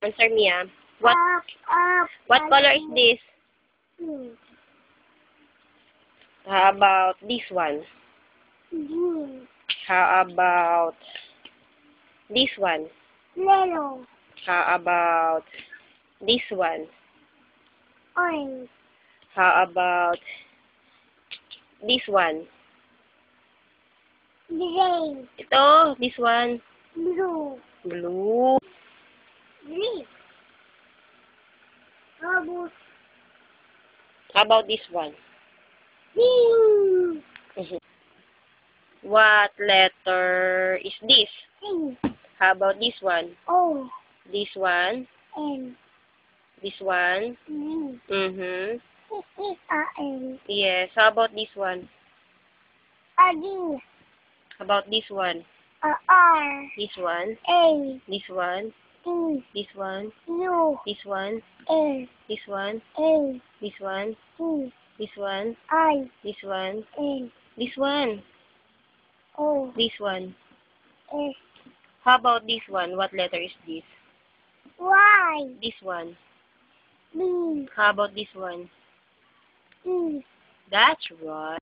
Answer me, ah. What color is this? How about this one? Green. How about this one? Yellow. How about this one? Orange. How about this one? Gray. Ito, this one. Blue. Blue. Green. Robot. How about this one? Green. What letter is this? Green. How about this one? O. This one? N. This one? Green. Mm-hmm. This is a N. Yes. How about this one? A D. How about this one? A R. This one? A. This one? D. This one? U. This one? A. This one? A. This one? D. This one? I. This one? N. This one? O. This one? S. How about this one? What letter is this? Y. This one? B. How about this one? E. That's right.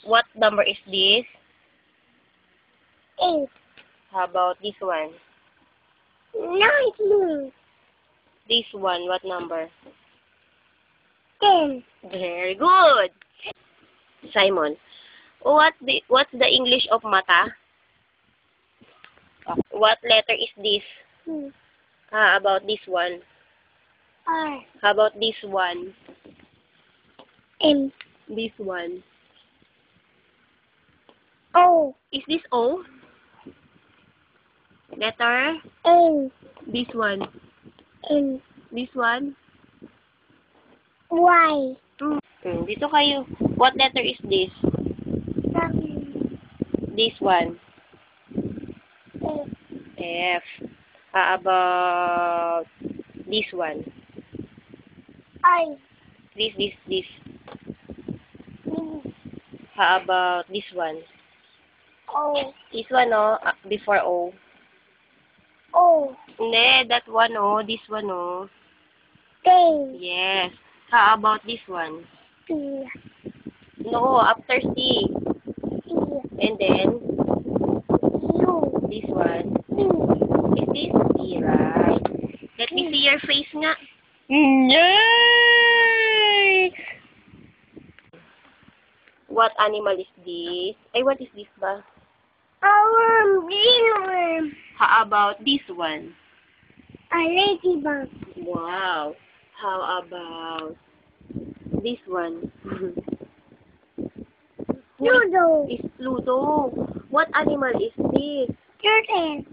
What number is this? 8. How about this one? 19. This one, what number? 10. Very good. Simon, what's the English of mata? What letter is this? C. How about this one? R. How about this one? M. This one. O. Is this O? Letter? N. This one. N. This one? Y. Dito kayo. What letter is this? W. This one. F. F. How about this one? I. This. D. How about this one? O. This one, oh, before O. O. Ne, that one, oh, this one, oh. T. Yes. How about this one? P. No, after C. C. And then, U. this one. D. Is this C, right? Let me see your face nga. Yay! What animal is this? Ay, what is this ba? A worm. Green worm. How about this one? A ladybug. Wow. How about this one? Pluto. Is Pluto. What animal is this? Turtle.